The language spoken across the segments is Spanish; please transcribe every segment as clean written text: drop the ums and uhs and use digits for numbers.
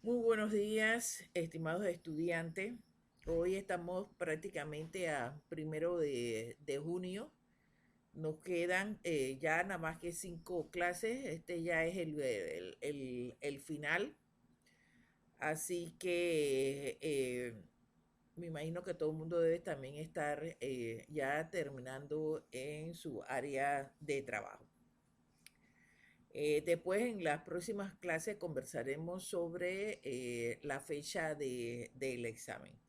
Muy buenos días, estimados estudiantes. Hoy estamos prácticamente a 1 de junio. Nos quedan ya nada más que 5 clases. Este ya es el final. Así que me imagino que todo el mundo debe también estar ya terminando en su área de trabajo. Después en las próximas clases conversaremos sobre la fecha del examen.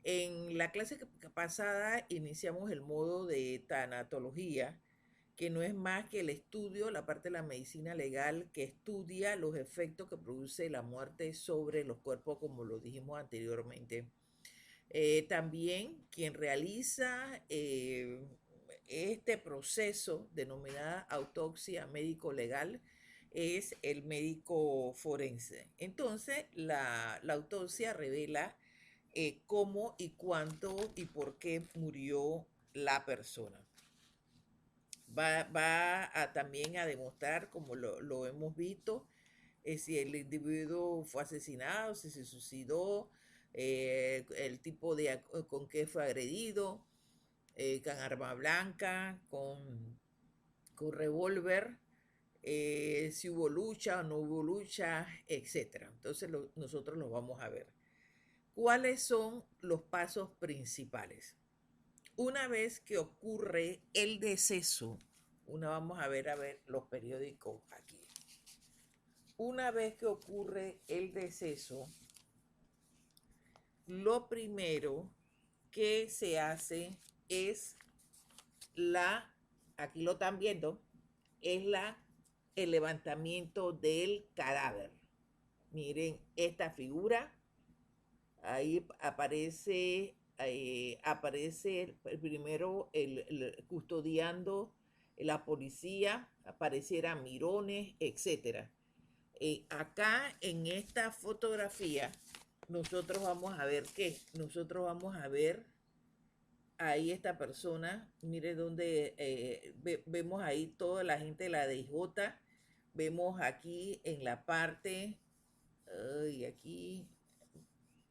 En la clase pasada iniciamos el modo de tanatología, que no es más que el estudio, la parte de la medicina legal que estudia los efectos que produce la muerte sobre los cuerpos, como lo dijimos anteriormente. También quien realiza este proceso denominada autopsia médico-legal es el médico forense. Entonces, la autopsia revela cómo y cuánto y por qué murió la persona. También a demostrar, como lo hemos visto, si el individuo fue asesinado, si se suicidó, el tipo de con qué fue agredido, con arma blanca, con revólver, si hubo lucha o no hubo lucha, etcétera. Entonces nosotros lo vamos a ver. ¿Cuáles son los pasos principales? Una vez que ocurre el deceso, vamos a ver los periódicos aquí. Una vez que ocurre el deceso, lo primero que se hace es la, aquí lo están viendo, es el levantamiento del cadáver. Miren esta figura, ahí aparece primero el custodiando la policía, apareciera Mirones, etcétera. Acá en esta fotografía nosotros vamos a ver qué, nosotros vamos a ver ahí esta persona, mire donde vemos ahí toda la gente de la DJ, vemos aquí en la parte, aquí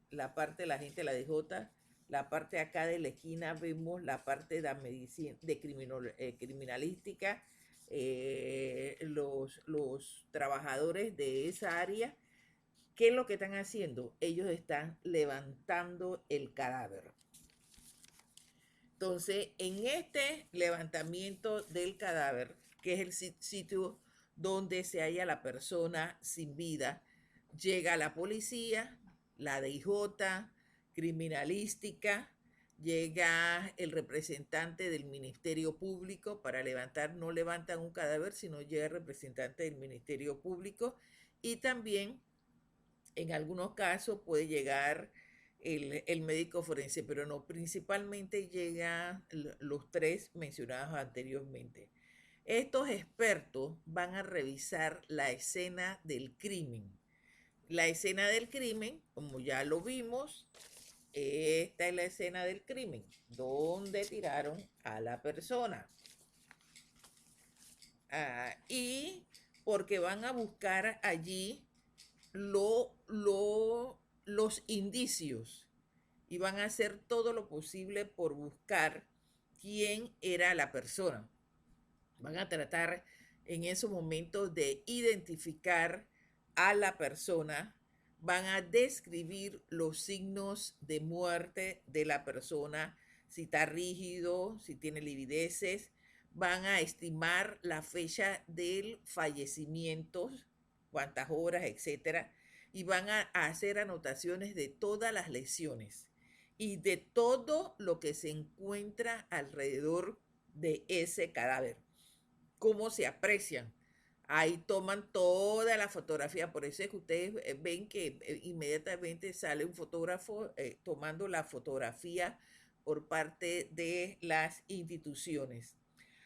la parte de la gente de la DJ, la parte acá de la esquina vemos la parte de la medicina, de criminalística, los trabajadores de esa área. ¿Qué es lo que están haciendo? Ellos están levantando el cadáver. Entonces, en este levantamiento del cadáver, que es el sitio donde se halla la persona sin vida, llega la policía, la DIJ, criminalística, llega el representante del Ministerio Público para levantar, no levantan un cadáver, sino llega el representante del Ministerio Público y también en algunos casos puede llegar el médico forense, pero no, principalmente llegan los tres mencionados anteriormente. Estos expertos van a revisar la escena del crimen. La escena del crimen, como ya lo vimos, esta es la escena del crimen, donde tiraron a la persona. Y porque van a buscar allí los indicios y van a hacer todo lo posible por buscar quién era la persona. Van a tratar en esos momentos de identificar a la persona, van a describir los signos de muerte de la persona, si está rígido, si tiene livideces, van a estimar la fecha del fallecimiento, cuántas horas, etcétera, y van a hacer anotaciones de todas las lesiones y de todo lo que se encuentra alrededor de ese cadáver, cómo se aprecian. Ahí toman toda la fotografía, por eso es que ustedes ven que inmediatamente sale un fotógrafo tomando la fotografía por parte de las instituciones.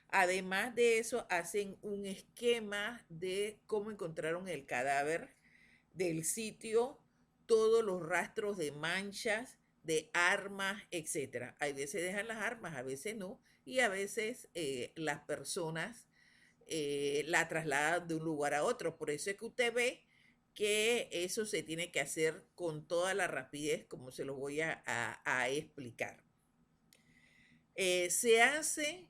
Además de eso, hacen un esquema de cómo encontraron el cadáver, del sitio, todos los rastros de manchas, de armas, etcétera. A veces dejan las armas, a veces no, y a veces las personas la trasladan de un lugar a otro. Por eso es que usted ve que eso se tiene que hacer con toda la rapidez como se lo voy a explicar. Se hace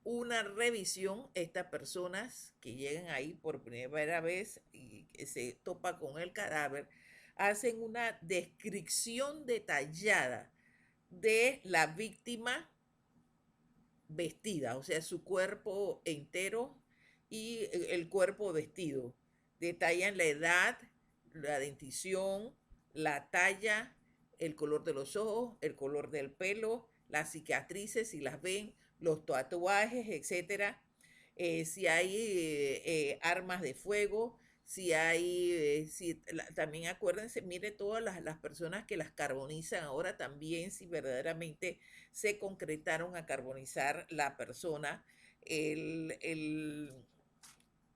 una revisión, estas personas que llegan ahí por primera vez y que se topa con el cadáver, hacen una descripción detallada de la víctima vestida, o sea, su cuerpo entero y el cuerpo vestido. Detallan la edad, la dentición, la talla, el color de los ojos, el color del pelo, las cicatrices, si las ven, los tatuajes, etcétera. Si hay armas de fuego, si hay, también acuérdense, mire todas las personas que las carbonizan ahora también, si verdaderamente se concretaron a carbonizar la persona. El, el,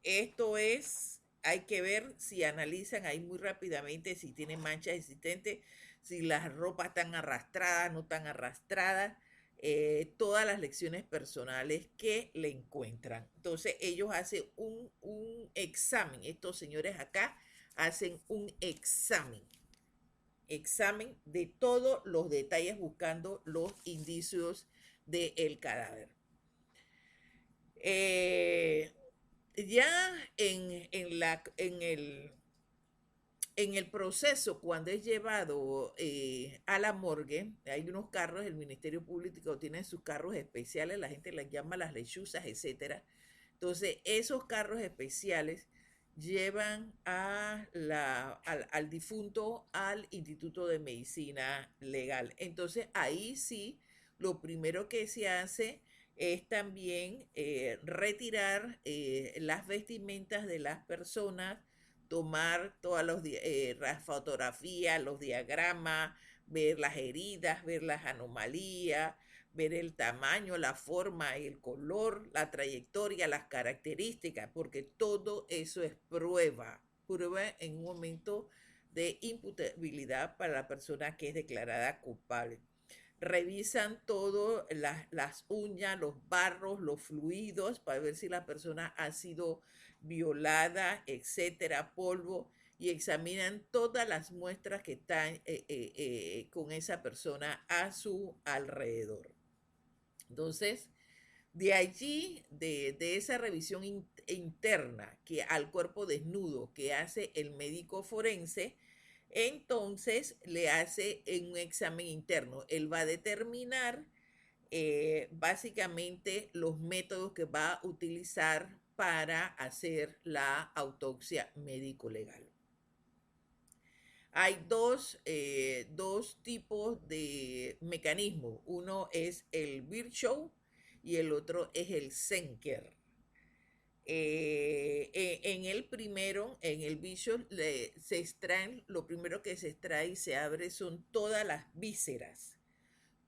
Esto es, hay que ver si analizan ahí muy rápidamente si tienen manchas existentes, si las ropas están arrastradas, no están arrastradas, todas las lecciones personales que le encuentran. Entonces ellos hacen un examen, estos señores acá hacen un examen de todos los detalles buscando los indicios del cadáver. Ya en el proceso, cuando es llevado a la morgue, hay unos carros, el Ministerio Público tiene sus carros especiales, la gente les llama las lechuzas, etcétera. Entonces, esos carros especiales llevan al difunto al Instituto de Medicina Legal. Entonces, ahí sí, lo primero que se hace es también retirar las vestimentas de las personas, tomar todas las fotografías, los diagramas, ver las heridas, ver las anomalías, ver el tamaño, la forma, el color, la trayectoria, las características, porque todo eso es prueba en un momento de imputabilidad para la persona que es declarada culpable. Revisan todo, las uñas, los barros, los fluidos, para ver si la persona ha sido violada, etcétera, polvo, y examinan todas las muestras que están con esa persona a su alrededor. Entonces, de allí, de esa revisión interna que al cuerpo desnudo que hace el médico forense, entonces le hace un examen interno. Él va a determinar básicamente los métodos que va a utilizar para hacer la autopsia médico-legal. Hay dos tipos de mecanismos. Uno es el Virchow y el otro es el Senker. En el primero, en el Virchow, se extraen, lo primero que se extrae y se abre son todas las vísceras,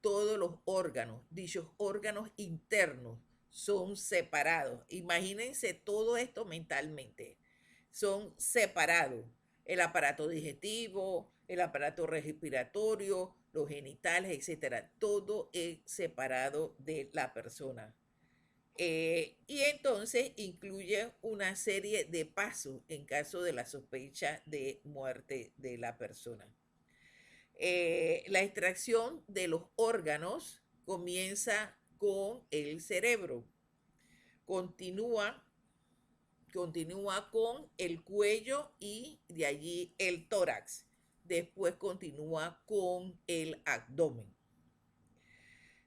todos los órganos. Dichos órganos internos son separados. Imagínense todo esto mentalmente. Son separados. El aparato digestivo, el aparato respiratorio, los genitales, etcétera. Todo es separado de la persona. Y entonces incluye una serie de pasos en caso de la sospecha de muerte de la persona. La extracción de los órganos comienza con el cerebro, continúa con el cuello y de allí el tórax. Después continúa con el abdomen.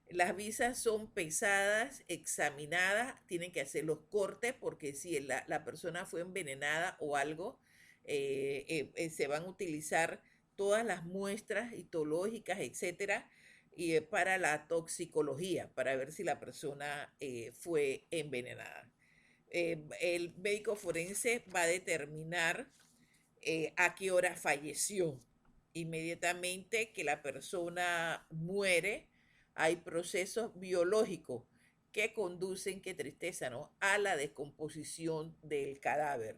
Las visas son pesadas, examinadas, tienen que hacer los cortes porque si la persona fue envenenada o algo, se van a utilizar todas las muestras histológicas, etcétera, y para la toxicología, para ver si la persona fue envenenada. El médico forense va a determinar a qué hora falleció. Inmediatamente que la persona muere, hay procesos biológicos que conducen, qué tristeza, ¿no?, a la descomposición del cadáver.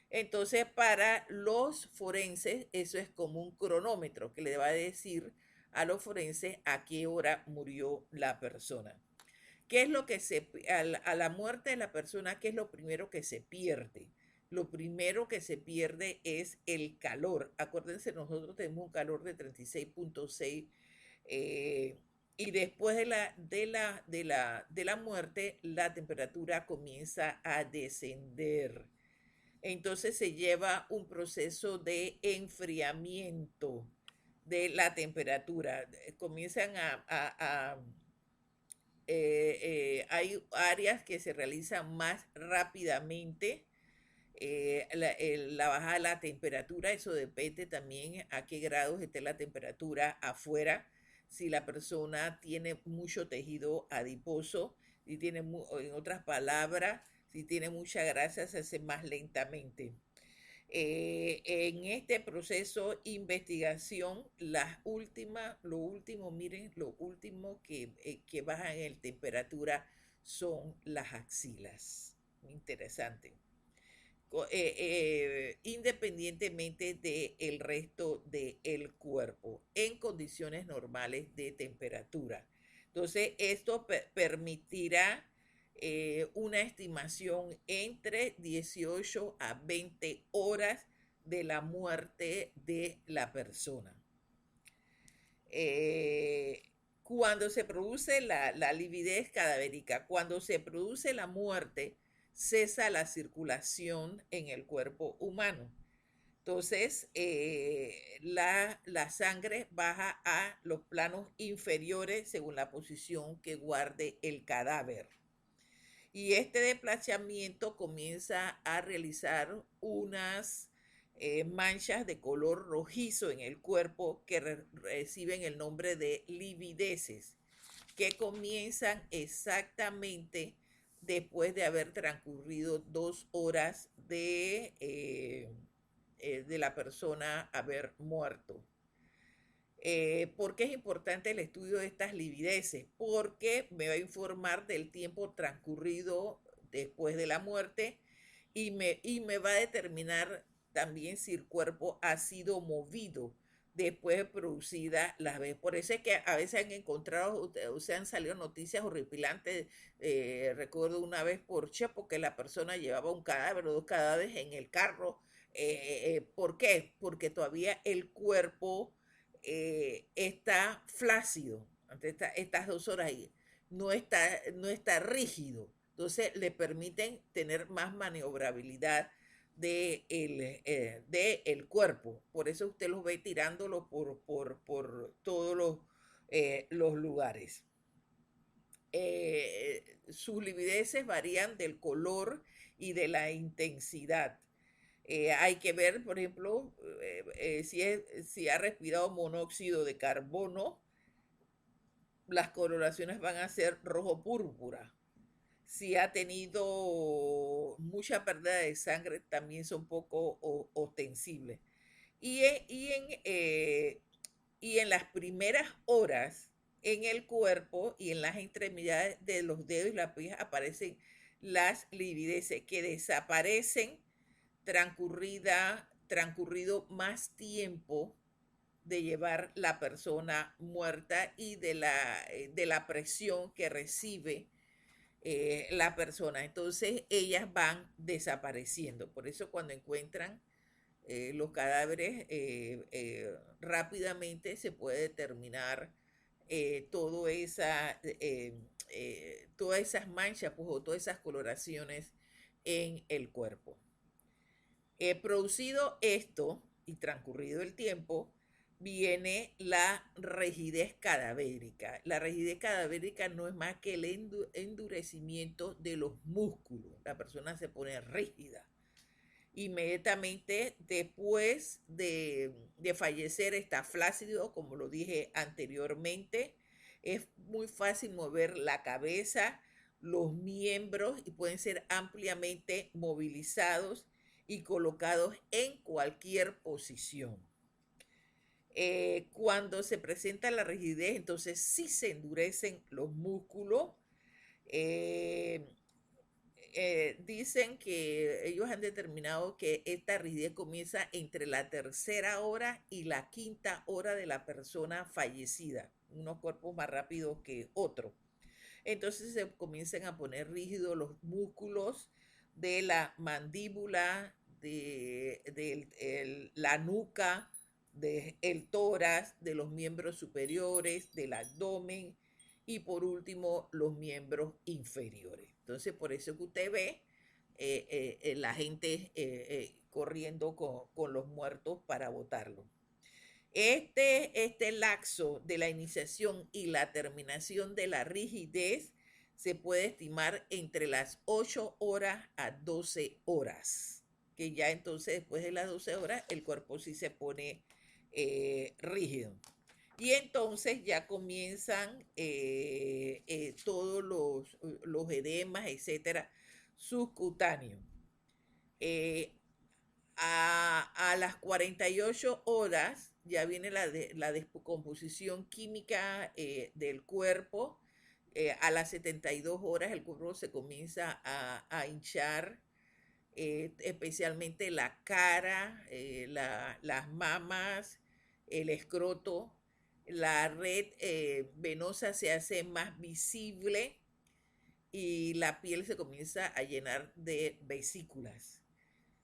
Entonces, para los forenses, eso es como un cronómetro que le va a decir a los forenses a qué hora murió la persona. ¿Qué es lo que a la muerte de la persona, qué es lo primero que se pierde? lo primero que se pierde es el calor. Acuérdense, nosotros tenemos un calor de 36.6 y después de la muerte, la temperatura comienza a descender. Entonces se lleva un proceso de enfriamiento de la temperatura. Comienzan hay áreas que se realizan más rápidamente. La bajada de la temperatura, eso depende también a qué grados esté la temperatura afuera. Si la persona tiene mucho tejido adiposo, si tiene, en otras palabras, si tiene mucha grasa, se hace más lentamente. En este proceso investigación, miren, lo último que bajan en temperatura son las axilas. Interesante. Independientemente del resto del cuerpo, en condiciones normales de temperatura. Entonces, esto permitirá una estimación entre 18 a 20 horas de la muerte de la persona. Cuando se produce la lividez cadavérica, cuando se produce la muerte, cesa la circulación en el cuerpo humano. Entonces, la sangre baja a los planos inferiores según la posición que guarde el cadáver. Y este desplazamiento comienza a realizar unas manchas de color rojizo en el cuerpo que reciben el nombre de livideces, que comienzan exactamente después de haber transcurrido 2 horas de la persona haber muerto. ¿Por qué es importante el estudio de estas livideces? Porque me va a informar del tiempo transcurrido después de la muerte y me va a determinar también si el cuerpo ha sido movido después de producida las veces. Por eso es que a veces han encontrado, o sea, han salido noticias horripilantes. Recuerdo una vez por Chepo que la persona llevaba un cadáver o 2 cadáveres en el carro. ¿Por qué? Porque todavía el cuerpo está flácido ante estas 2 horas ahí. No está rígido. Entonces le permiten tener más maniobrabilidad del cuerpo. Por eso usted los ve tirándolo por todos los lugares. Sus livideces varían del color y de la intensidad. Hay que ver, por ejemplo, si ha respirado monóxido de carbono, las coloraciones van a ser rojo púrpura. Si ha tenido mucha pérdida de sangre, también son poco ostensibles. Y en las primeras horas, en el cuerpo y en las extremidades de los dedos y las pies aparecen las livideces que desaparecen transcurrido más tiempo de llevar la persona muerta y de la presión que recibe la persona. Entonces ellas van desapareciendo. Por eso cuando encuentran los cadáveres rápidamente se puede determinar todas esas manchas pues, o todas esas coloraciones en el cuerpo. Producido esto y transcurrido el tiempo, viene la rigidez cadavérica. La rigidez cadavérica no es más que el endurecimiento de los músculos. La persona se pone rígida. Inmediatamente después de fallecer está flácido, como lo dije anteriormente. Es muy fácil mover la cabeza, los miembros y pueden ser ampliamente movilizados y colocados en cualquier posición. Cuando se presenta la rigidez, entonces sí se endurecen los músculos. Dicen que ellos han determinado que esta rigidez comienza entre la 3ª hora y la 5ª hora de la persona fallecida, unos cuerpos más rápidos que otros. Entonces se comienzan a poner rígidos los músculos de la mandíbula, de la nuca, del tórax, de los miembros superiores, del abdomen y por último los miembros inferiores. Entonces, por eso que usted ve la gente corriendo con los muertos para botarlos. Este lapso de la iniciación y la terminación de la rigidez se puede estimar entre las 8 horas a 12 horas, que ya entonces después de las 12 horas el cuerpo sí se pone rígido. Y entonces ya comienzan todos los edemas, etcétera, subcutáneos. Eh, a las 48 horas ya viene la descomposición química del cuerpo. A las 72 horas el cuerpo se comienza a hinchar, especialmente la cara, las mamas, el escroto. La red venosa se hace más visible y la piel se comienza a llenar de vesículas.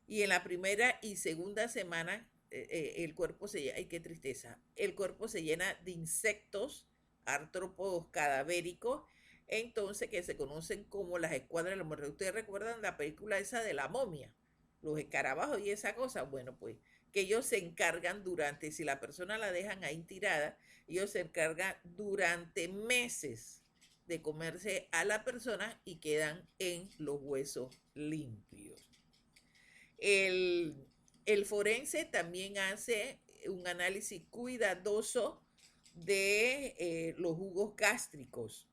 Y en la primera y segunda semana, el cuerpo ay, qué tristeza, el cuerpo se llena de insectos, artrópodos cadavéricos, entonces que se conocen como las escuadras de la muerte. ¿Ustedes recuerdan la película esa de la momia? Los escarabajos y esa cosa. Bueno, pues que ellos se encargan durante, si la persona la dejan ahí tirada, ellos se encargan durante meses de comerse a la persona y quedan en los huesos limpios. El, el forense también hace un análisis cuidadoso de los jugos gástricos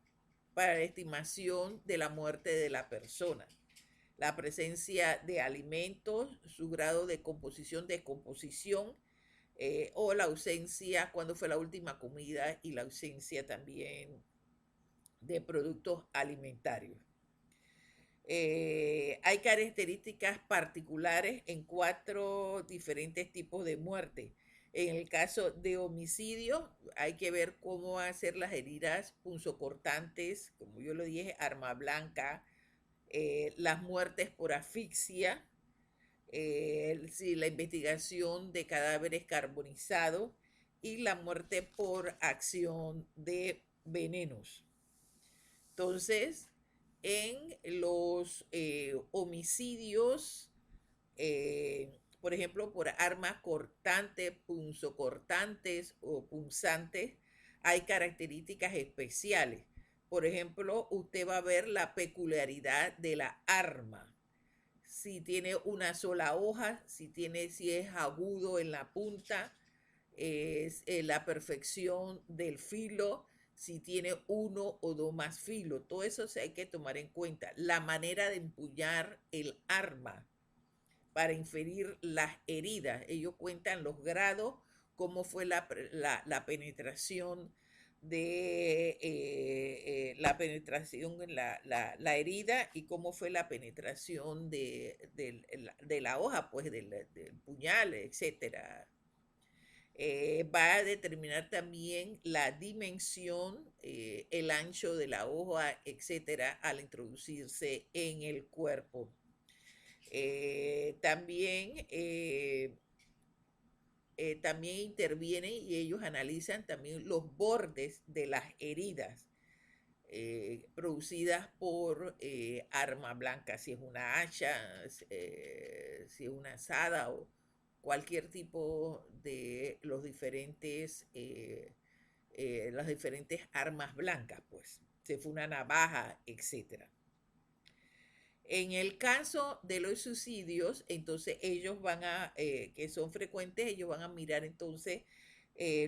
para la estimación de la muerte de la persona, la presencia de alimentos, su grado de composición, descomposición, o la ausencia, cuando fue la última comida y la ausencia también de productos alimentarios. Hay características particulares en 4 diferentes tipos de muerte. En el caso de homicidio, hay que ver cómo hacer las heridas punzocortantes, como yo lo dije, arma blanca, las muertes por asfixia, si la investigación de cadáveres carbonizados y la muerte por acción de venenos. Entonces, en los homicidios, por ejemplo, por armas cortantes, punzocortantes o punzantes, hay características especiales. Por ejemplo, usted va a ver la peculiaridad de la arma. Si tiene una sola hoja, si es agudo en la punta, es la perfección del filo, si tiene uno o dos más filos. Todo eso se hay que tomar en cuenta. La manera de empuñar el arma para inferir las heridas. Ellos cuentan los grados, cómo fue la penetración la penetración en la herida y cómo fue la penetración de la hoja, pues del puñal, etcétera. Va a determinar también la dimensión, el ancho de la hoja, etcétera, al introducirse en el cuerpo. También intervienen y ellos analizan también los bordes de las heridas producidas por arma blanca, si es una hacha, si es una azada o cualquier tipo de las diferentes armas blancas, pues, si fue una navaja, etcétera. En el caso de los suicidios, entonces ellos que son frecuentes, ellos van a mirar entonces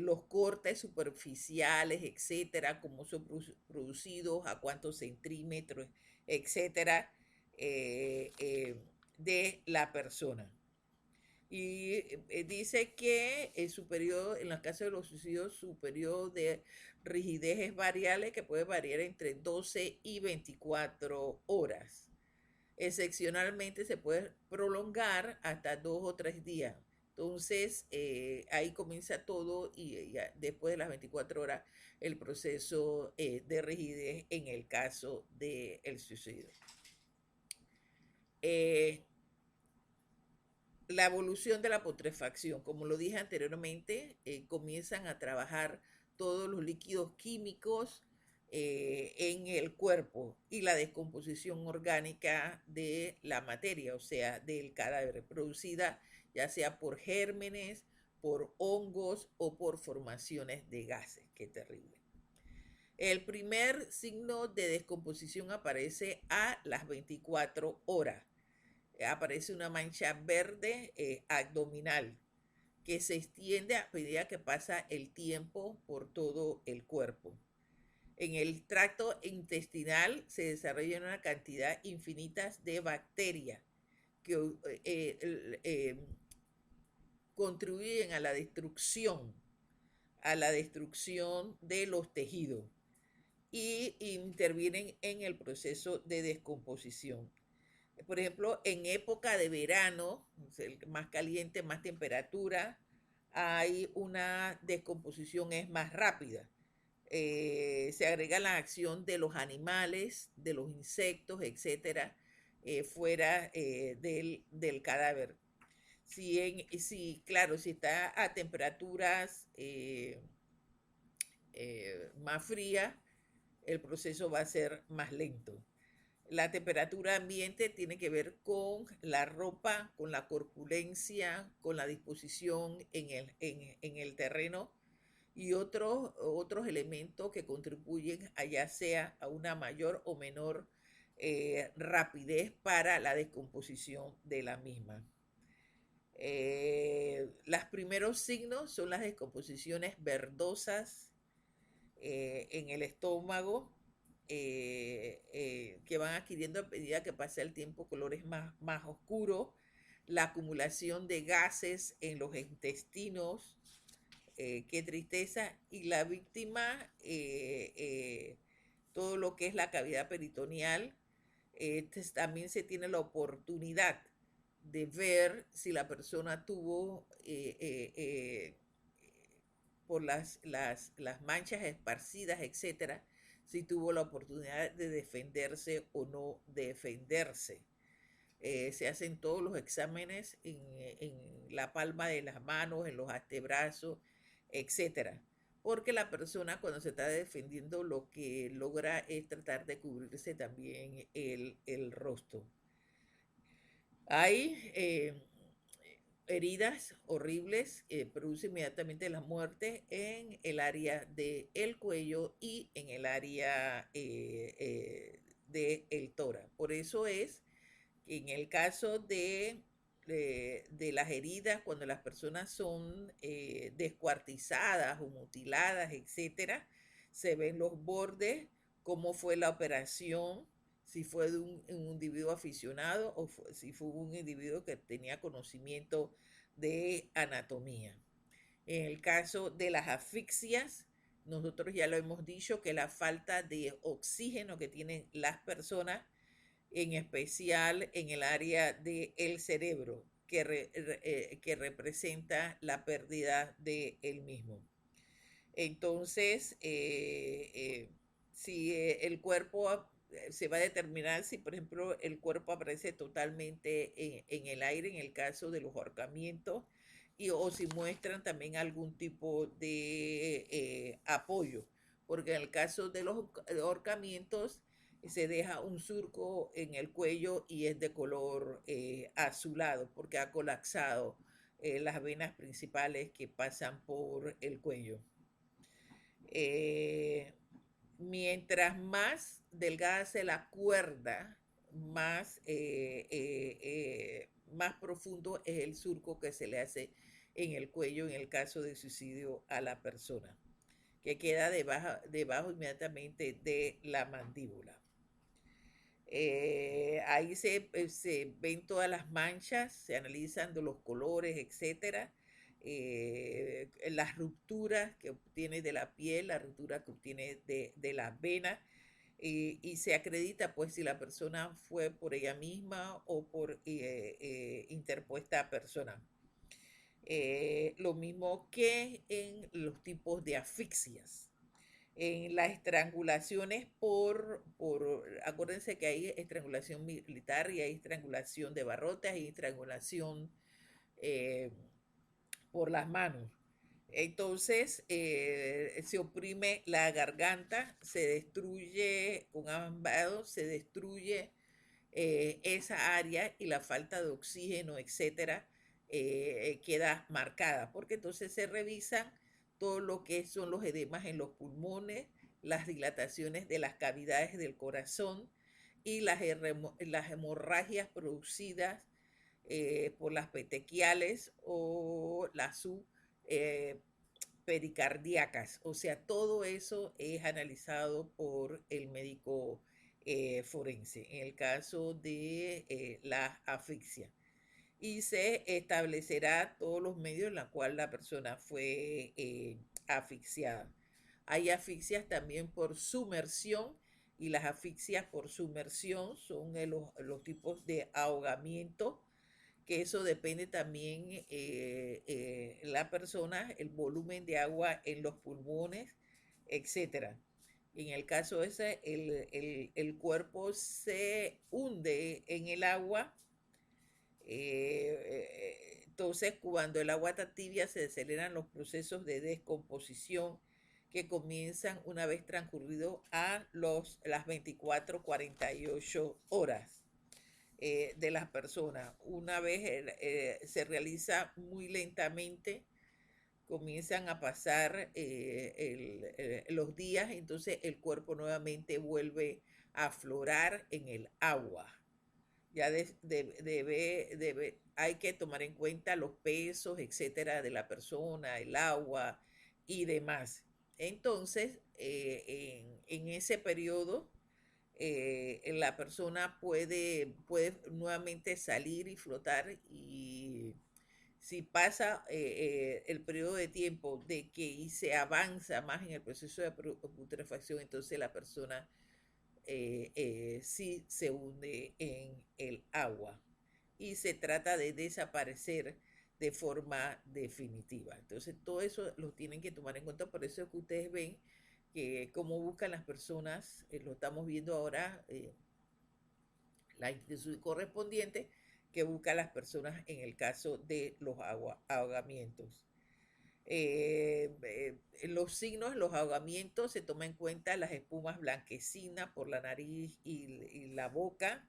los cortes superficiales, etcétera, cómo son producidos, a cuántos centímetros, etcétera, de la persona. Y dice que su periodo, en los casos de los suicidios, su periodo de rigidez es variable, que puede variar entre 12 y 24 horas. Excepcionalmente se puede prolongar hasta 2 o 3 días. Entonces, ahí comienza todo y después de las 24 horas el proceso de rigidez en el caso del suicidio. la evolución de la putrefacción, como lo dije anteriormente, comienzan a trabajar todos los líquidos químicos en el cuerpo y la descomposición orgánica de la materia, o sea, del cadáver, producida ya sea por gérmenes, por hongos o por formaciones de gases. Qué terrible. El primer signo de descomposición aparece a las 24 horas. Aparece una mancha verde abdominal que se extiende a medida que pasa el tiempo por todo el cuerpo. En el tracto intestinal se desarrollan una cantidad infinita de bacterias que contribuyen a la destrucción de los tejidos y intervienen en el proceso de descomposición. Por ejemplo, en época de verano, más caliente, más temperatura, hay una descomposición es más rápida. Se agrega la acción de los animales, de los insectos, etcétera, fuera del cadáver. Claro, si está a temperaturas más frías, el proceso va a ser más lento. La temperatura ambiente tiene que ver con la ropa, con la corpulencia, con la disposición en el terreno y otros elementos que contribuyen a ya sea a una mayor o menor rapidez para la descomposición de la misma. Los primeros signos son las descomposiciones verdosas en el estómago, que van adquiriendo a medida que pasa el tiempo colores más oscuros, la acumulación de gases en los intestinos, qué tristeza, y la víctima, todo lo que es la cavidad peritoneal, también se tiene la oportunidad de ver si la persona tuvo por las manchas esparcidas, etcétera, si tuvo la oportunidad de defenderse o no defenderse. Se hacen todos los exámenes en la palma de las manos, en los antebrazos, etcétera. Porque la persona cuando se está defendiendo lo que logra es tratar de cubrirse también el rostro. Hay heridas horribles que producen inmediatamente la muerte en el área del cuello y en el área del tórax. Por eso es que en el caso de las heridas, cuando las personas son descuartizadas o mutiladas, etcétera, se ven los bordes, cómo fue la operación, si fue de un individuo aficionado o si fue un individuo que tenía conocimiento de anatomía. En el caso de las asfixias, nosotros ya lo hemos dicho que la falta de oxígeno que tienen las personas, en especial en el área del cerebro, que representa la pérdida de él mismo. Entonces, si el cuerpo se va a determinar si, por ejemplo, el cuerpo aparece totalmente en el aire en el caso de los ahorcamientos o si muestran también algún tipo de apoyo, porque en el caso de los ahorcamientos se deja un surco en el cuello y es de color azulado porque ha colapsado las venas principales que pasan por el cuello. Mientras más delgada sea la cuerda, más profundo es el surco que se le hace en el cuello en el caso de suicidio a la persona, que queda debajo inmediatamente de la mandíbula. Ahí se ven todas las manchas, se analizan los colores, etcétera. Las rupturas que obtiene de la piel, la ruptura que obtiene de las venas, y se acredita pues si la persona fue por ella misma o por interpuesta persona. Lo mismo que en los tipos de asfixias. En las estrangulaciones acuérdense que hay estrangulación militar y hay estrangulación de barrotes, hay estrangulación eh, por las manos. Entonces se oprime la garganta, se destruye con ambas, se destruye esa área y la falta de oxígeno, etcétera, queda marcada, porque entonces se revisan todo lo que son los edemas en los pulmones, las dilataciones de las cavidades del corazón y las hemorragias producidas por las petequiales o las pericardíacas. O sea, todo eso es analizado por el médico forense en el caso de la asfixia. Y se establecerá todos los medios en los cuales la persona fue asfixiada. Hay asfixias también por sumersión y las asfixias por sumersión son los tipos de ahogamiento, que eso depende también la persona, el volumen de agua en los pulmones, etcétera. En el caso ese, el cuerpo se hunde en el agua. Entonces, cuando el agua está tibia, se aceleran los procesos de descomposición que comienzan una vez transcurrido las 24-48 horas de las personas. Una vez se realiza muy lentamente, comienzan a pasar los días, entonces el cuerpo nuevamente vuelve a aflorar en el agua. Ya hay que tomar en cuenta los pesos, etcétera, de la persona, el agua y demás. Entonces, en ese periodo, la persona puede nuevamente salir y flotar, y si pasa el periodo de tiempo de que se avanza más en el proceso de putrefacción, entonces la persona sí se hunde en el agua y se trata de desaparecer de forma definitiva. Entonces todo eso lo tienen que tomar en cuenta, por eso es que ustedes ven que cómo buscan las personas, lo estamos viendo ahora, la institución correspondiente que busca a las personas en el caso de los ahogamientos. Los signos, los ahogamientos, se toma en cuenta las espumas blanquecinas por la nariz y la boca.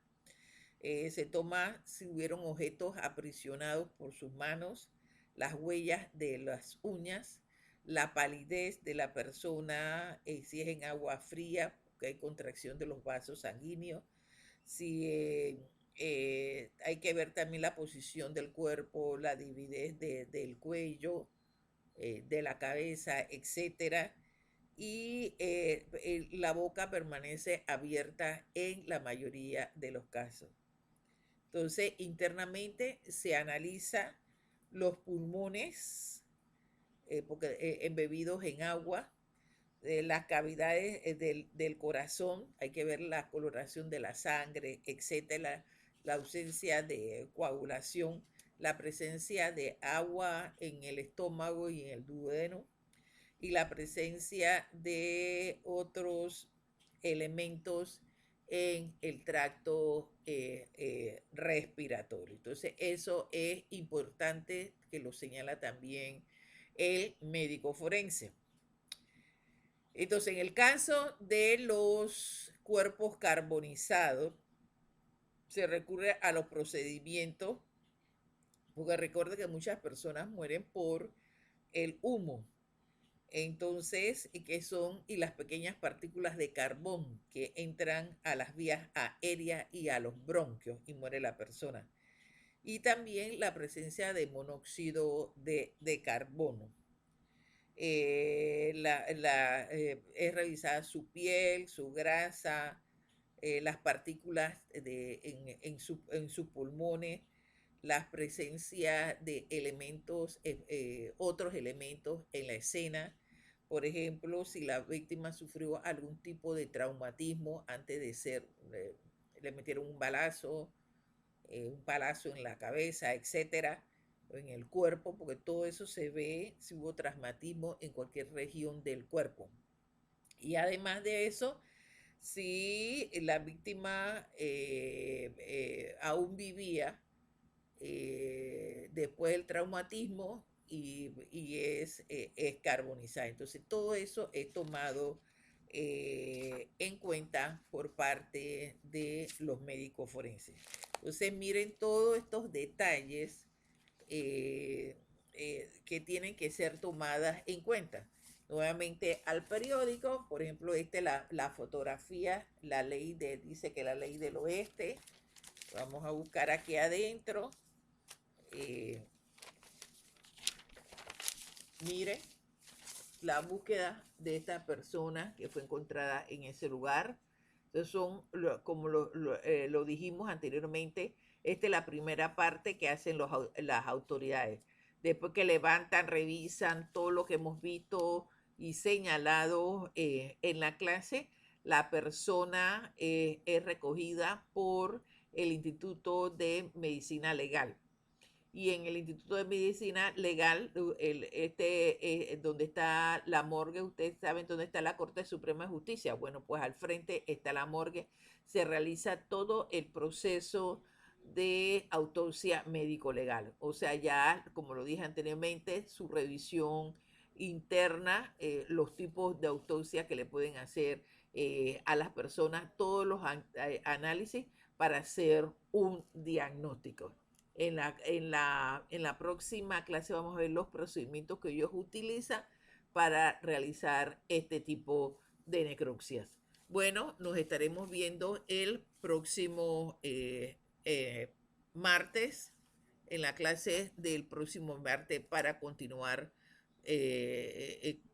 Se toma si hubieron objetos aprisionados por sus manos, las huellas de las uñas, la palidez de la persona, si es en agua fría, porque hay contracción de los vasos sanguíneos, si hay que ver también la posición del cuerpo, la dividez del cuello, de la cabeza, etcétera. Y la boca permanece abierta en la mayoría de los casos. Entonces, internamente se analiza los pulmones, porque embebidos en agua, las cavidades del corazón, hay que ver la coloración de la sangre, etcétera, la ausencia de coagulación, la presencia de agua en el estómago y en el duodeno, y la presencia de otros elementos en el tracto respiratorio. Entonces, eso es importante que lo señala también el médico forense. Entonces, en el caso de los cuerpos carbonizados, se recurre a los procedimientos, porque recuerde que muchas personas mueren por el humo. Entonces, y las pequeñas partículas de carbón que entran a las vías aéreas y a los bronquios y muere la persona. Y también la presencia de monóxido de carbono. Es revisada su piel, su grasa, las partículas en sus pulmones, la presencia de elementos, otros elementos en la escena. Por ejemplo, si la víctima sufrió algún tipo de traumatismo antes de le metieron un palazo en la cabeza, etcétera, en el cuerpo, porque todo eso se ve si hubo traumatismo en cualquier región del cuerpo. Y además de eso, si la víctima aún vivía, después del traumatismo y es carbonizada. Entonces todo eso es tomado en cuenta por parte de los médicos forenses. Entonces miren todos estos detalles que tienen que ser tomadas en cuenta. Nuevamente al periódico, por ejemplo, la fotografía, dice que la ley del oeste. Vamos a buscar aquí adentro. Eh, mire la búsqueda de esta persona que fue encontrada en ese lugar. Entonces como lo dijimos anteriormente, esta es la primera parte que hacen las autoridades. Después que levantan, revisan todo lo que hemos visto y señalado en la clase, la persona es recogida por el Instituto de Medicina Legal. Y en el Instituto de Medicina Legal, donde está la morgue, ustedes saben dónde está la Corte Suprema de Justicia. Bueno, pues al frente está la morgue. Se realiza todo el proceso de autopsia médico-legal. O sea, ya, como lo dije anteriormente, su revisión interna, los tipos de autopsia que le pueden hacer a las personas, todos los análisis para hacer un diagnóstico. En la próxima clase vamos a ver los procedimientos que ellos utilizan para realizar este tipo de necropsias. Bueno, nos estaremos viendo el próximo martes, en la clase del próximo martes para continuar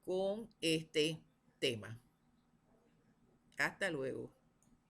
con este tema. Hasta luego.